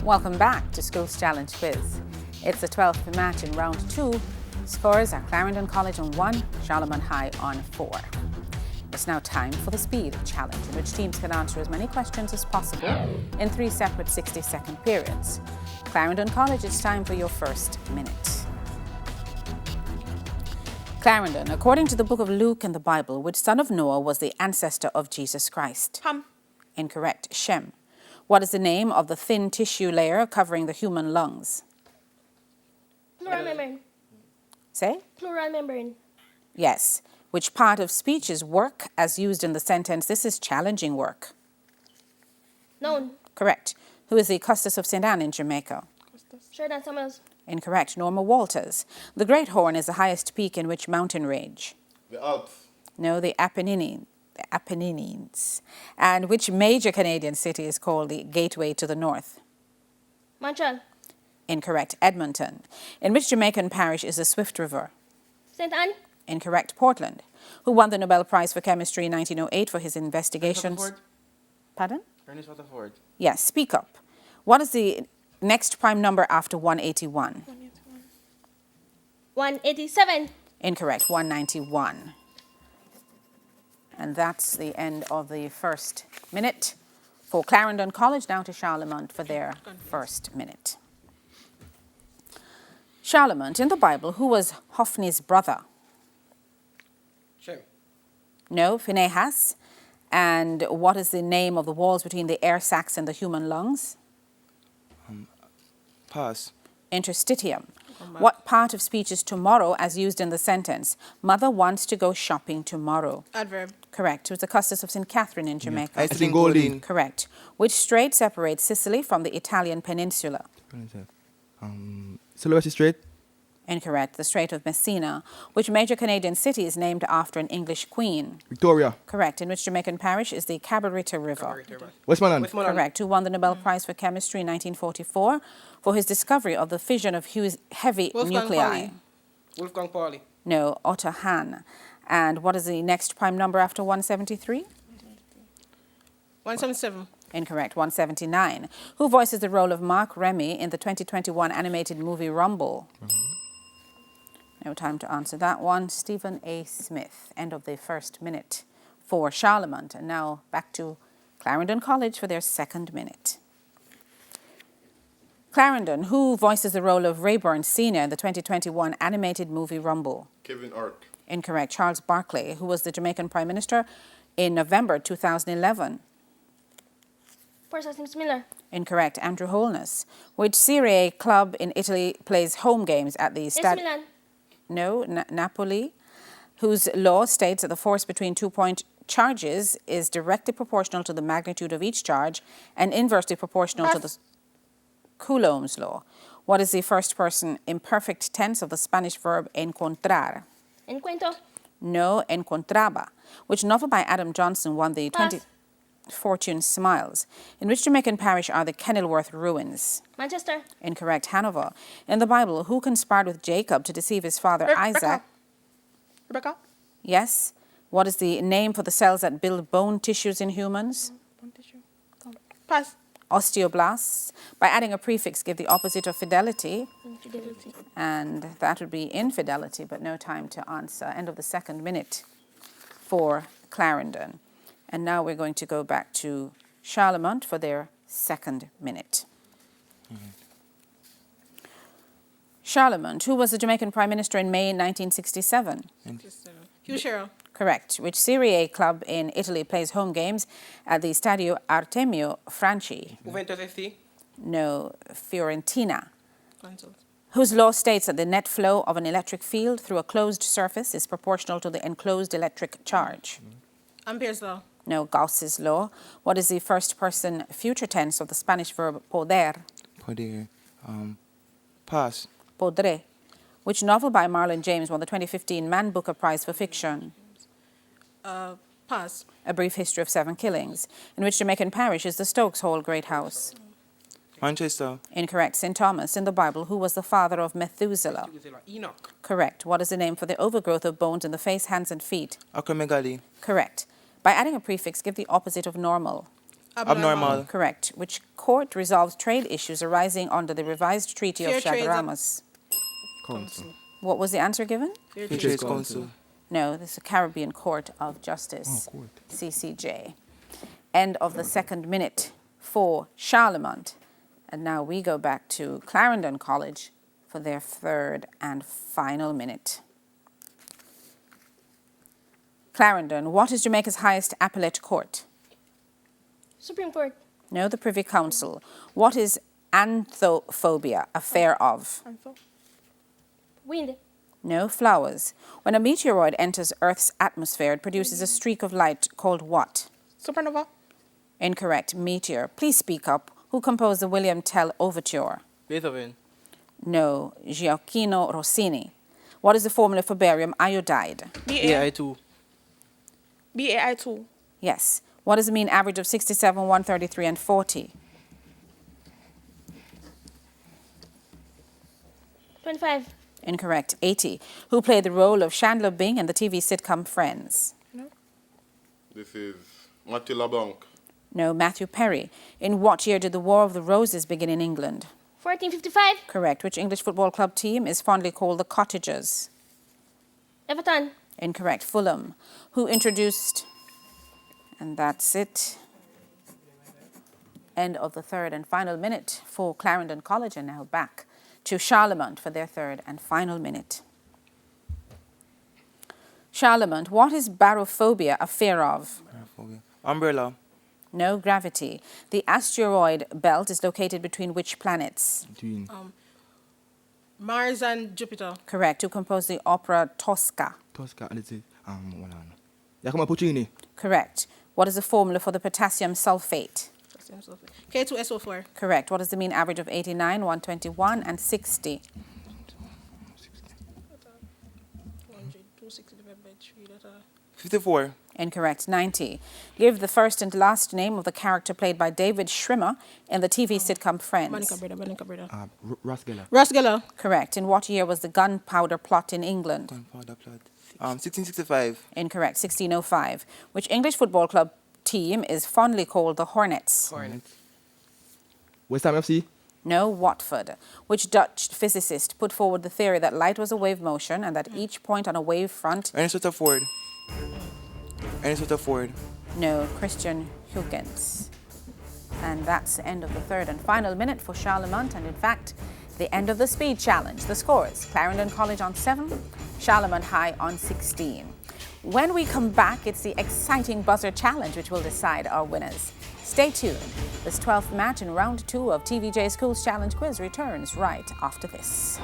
Welcome back to School's Challenge Quiz. It's the 12th match in round 2. Scores are Clarendon College on 1, Charlemont High on 4. It's now time for the speed challenge, in which teams can answer as many questions as possible in 3 separate 60-second periods. Clarendon College, it's time for your first minute. Clarendon, according to the book of Luke in the Bible, which son of Noah was the ancestor of Jesus Christ? Ham. Incorrect. Shem. What is the name of the thin tissue layer covering the human lungs? Pleural membrane. Say? Pleural membrane. Yes. Which part of speech is work as used in the sentence, this is challenging work? Noun. Correct. Who is the Custis of St. Anne in Jamaica? Sheridan Samuels. Incorrect. Norma Walters. The Great Horn is the highest peak in which mountain range? The Alps. No, the Apennines. And which major Canadian city is called the Gateway to the North? Montreal. Incorrect. Edmonton. In which Jamaican parish is the Swift River? St. Anne. Incorrect. Portland. Who won the Nobel Prize for Chemistry in 1908 for his investigations? Rutherford. Pardon? Ernest Rutherford. Yes, speak up. What is the next prime number after 181? 187. Incorrect. 191. And that's the end of the first minute for Clarendon College. Now to Charlemont for their first minute. Charlemont, in the Bible, who was Hophni's brother? Shem. No, Phinehas. And what is the name of the walls between the air sacs and the human lungs? Pass. Interstitium. What part of speech is tomorrow as used in the sentence? Mother wants to go shopping tomorrow. Adverb. Correct. It was the Custis of St. Catherine in Jamaica. I think Golding. Correct. Which strait separates Sicily from the Italian peninsula? Sulawesi Strait. Incorrect. The Strait of Messina. Which major Canadian city is named after an English queen? Victoria. Correct. In which Jamaican parish is the Cabarita River? Westmoreland. Correct. Who won the Nobel Prize for Chemistry in 1944 for his discovery of the fission of heavy nuclei? Wolfgang Pauli. No, Otto Hahn. And what is the next prime number after 173? 177. Incorrect. 179. Who voices the role of Mark Remy in the 2021 animated movie Rumble? No time to answer that one. Stephen A. Smith. End of the first minute for Charlemont. And now back to Clarendon College for their second minute. Clarendon, who voices the role of Rayburn Sr. in the 2021 animated movie Rumble? Kevin Hart. Incorrect. Charles Barkley, who was the Jamaican Prime Minister in November 2011. Percy Sims Miller. Incorrect. Andrew Holness. Which Serie A club in Italy plays home games at the AC Stadio? Milan. No, Napoli, whose law states that the force between 2-point charges is directly proportional to the magnitude of each charge and inversely proportional to the Coulomb's law. What is the first person imperfect tense of the Spanish verb encontrar? Encuentro. No, encontraba. Which novel by Adam Johnson won the Pass. 20 Fortune Smiles? In which Jamaican parish are the Kenilworth ruins? Manchester. Incorrect. Hanover. In the Bible, who conspired with Jacob to deceive his father Isaac? Rebecca. Yes. What is the name for the cells that build bone tissues in humans? Pass. Osteoblasts. By adding a prefix, give the opposite of fidelity, Infidelity. and that would be infidelity, but no time to answer. End of the second minute for Clarendon. And now we're going to go back to Charlemont for their second minute. Charlemont, who was the Jamaican Prime Minister in May 1967? Hugh Sherrill. Correct. Which Serie A club in Italy plays home games at the Stadio Artemio Franchi? Juventus FC. No, Fiorentina. Consult. Whose law states that the net flow of an electric field through a closed surface is proportional to the enclosed electric charge? Ampere's law. No, Gauss's law. What is the first person future tense of the Spanish verb poder? Poder. Pass. Podré. Which novel by Marlon James won the 2015 Man Booker Prize for Fiction? Pass. A Brief History of Seven Killings. In which Jamaican parish is the Stokes Hall Great House? Manchester. Incorrect. St. Thomas. In the Bible, who was the father of Methuselah? Enoch. Correct. What is the name for the overgrowth of bones in the face, hands, and feet? Acromegaly. Correct. By adding a prefix, give the opposite of normal. Abnormal. Correct. Which court resolves trade issues arising under the revised Treaty of Fair Trade Chaguaramas? Council. What was the answer given? Fair Fair Trade Trade Council. No, this is the Caribbean Court of Justice, Oh, court. CCJ. End of the second minute for Charlemont. And now we go back to Clarendon College for their third and final minute. Clarendon, what is Jamaica's highest appellate court? Supreme Court. No, the Privy Council. What is anthophobia, a fear of? Wind. No, flowers. When a meteoroid enters Earth's atmosphere, it produces a streak of light called what? Supernova. Incorrect, meteor. Please speak up. Who composed the William Tell Overture? Beethoven. No, Gioacchino Rossini. What is the formula for barium iodide? AI2. BAI2. Yes. What is the mean average of 67, 133, and 40? 25. Incorrect, 80. Who played the role of Chandler Bing in the TV sitcom Friends? This is Mathieu LeBlanc. No, Matthew Perry. In what year did the War of the Roses begin in England? 1455. Correct. Which English football club team is fondly called the Cottagers? Everton. Incorrect, Fulham. Who introduced... And that's it. End of the third and final minute for Clarendon College, and now back to Charlemont for their third and final minute. Charlemont, what is barophobia a fear of? Barophobia. Umbrella. No, gravity. The asteroid belt is located between which planets? Between. Mars and Jupiter. Correct. Who composed the opera Tosca? Tosca. And this is, hold on. Giacomo Puccini. Correct. What is the formula for the potassium sulfate? K2SO4. Correct. What is the mean average of 89, 121, and 60? 260 divided by 3. 54. Incorrect. 90. Give the first and last name of the character played by David Schwimmer in the TV sitcom Friends. Monica brother. Ross Geller. Ross Geller. Correct. In what year was the gunpowder plot in England? Gunpowder plot. 1665. Incorrect. 1605. Which English football club team is fondly called the Hornets? Hornets. West Ham FC. No, Watford. Which Dutch physicist put forward the theory that light was a wave motion and that each point on a wave front... Ernest Rutherford. Ernest Rutherford. No, Christian Huygens. And that's the end of the third and final minute for Charlemont, and in fact, the end of the speed challenge. The scores: Clarendon College on 7, Charlemont High on 16. When we come back, it's the exciting buzzer challenge which will decide our winners. Stay tuned. This 12th match in round 2 of TVJ Schools Challenge Quiz returns right after this.